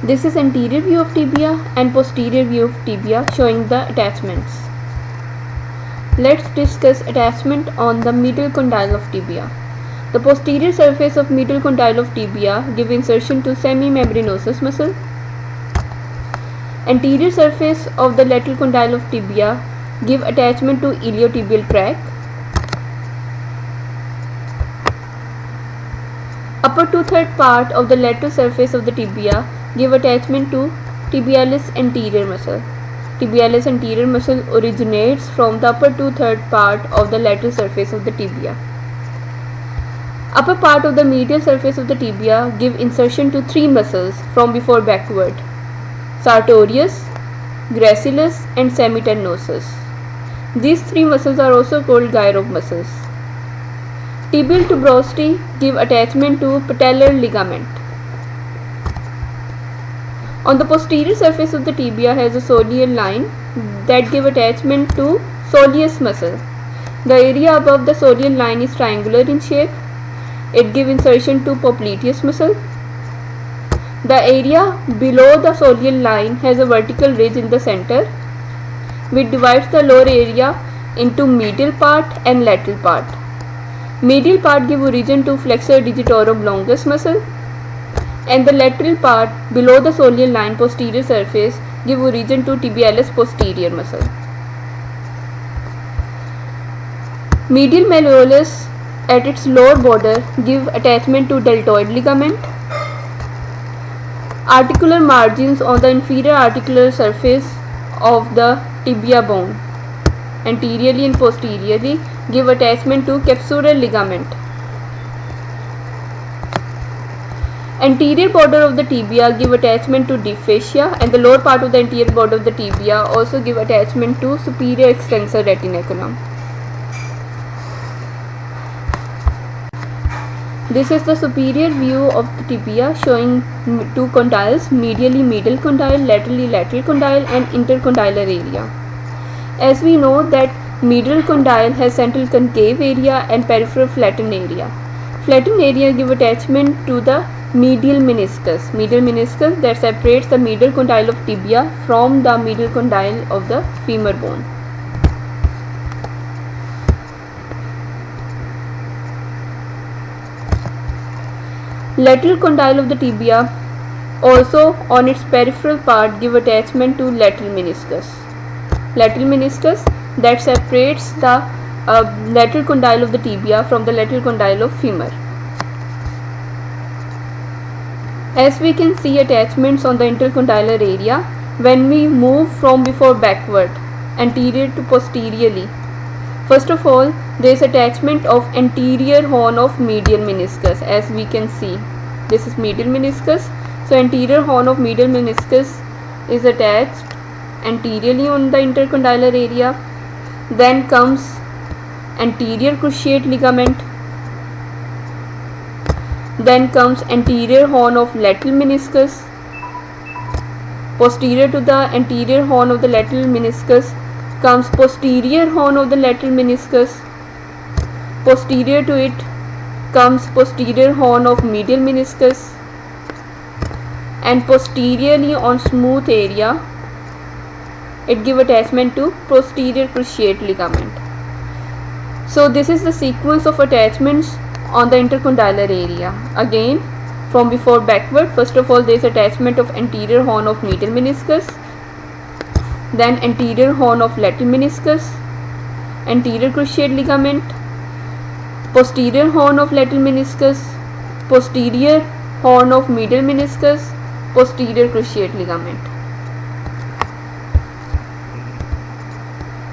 This is anterior view of tibia and posterior view of tibia showing the attachments. Let's discuss attachment on the medial condyle of tibia. The posterior surface of medial condyle of tibia give insertion to semimembranosus muscle. Anterior surface of the lateral condyle of tibia give attachment to iliotibial tract. Upper 2/3 part of the lateral surface of the tibia give attachment to tibialis anterior muscle. Tibialis anterior muscle originates from the upper 2/3 part of the lateral surface of the tibia. Upper part of the medial surface of the tibia give insertion to 3 muscles from before backward: sartorius, gracilis and semitennosus. These 3 muscles are also called gyro muscles. Tibial tuberosity give attachment to patellar ligament. On the posterior surface of the tibia has a soleal line that give attachment to soleus muscle. The area above the soleal line is triangular in shape. It give insertion to popliteus muscle. The area below the soleal line has a vertical ridge in the center, which divides the lower area into medial part and lateral part. Medial part give origin to flexor digitorum longus muscle, and the lateral part below the soleal line posterior surface give origin to tibialis posterior muscle. Medial malleolus at its lower border give attachment to deltoid ligament. Articular margins on the inferior articular surface of the tibia bone, anteriorly and posteriorly, give attachment to capsular ligament. Anterior border of the tibia give attachment to deep fascia, and the lower part of the anterior border of the tibia also give attachment to superior extensor retinaculum. This is the superior view of the tibia showing 2 condyles, medially medial condyle, laterally lateral condyle and intercondylar area. As we know that medial condyle has central concave area and peripheral flattened area. Flattened area give attachment to the medial meniscus. Medial meniscus that separates the medial condyle of tibia from the medial condyle of the femur bone. Lateral condyle of the tibia also on its peripheral part give attachment to lateral meniscus. Lateral meniscus that separates the lateral condyle of the tibia from the lateral condyle of femur. As we can see attachments on the intercondylar area when we move from before backward, anterior to posteriorly. First of all, there is attachment of anterior horn of medial meniscus. As we can see, this is medial meniscus. So anterior horn of medial meniscus is attached anteriorly on the intercondylar area. Then comes anterior cruciate ligament. Then comes anterior horn of lateral meniscus. Posterior to the anterior horn of the lateral meniscus comes posterior horn of the lateral meniscus. Posterior to it comes posterior horn of medial meniscus, and posteriorly on smooth area it give attachment to posterior cruciate ligament. So this is the sequence of attachments on the intercondylar area. Again, from before backward, first of all there is attachment of anterior horn of medial meniscus, then anterior horn of lateral meniscus, anterior cruciate ligament, posterior horn of lateral meniscus, posterior horn of medial meniscus, posterior cruciate ligament.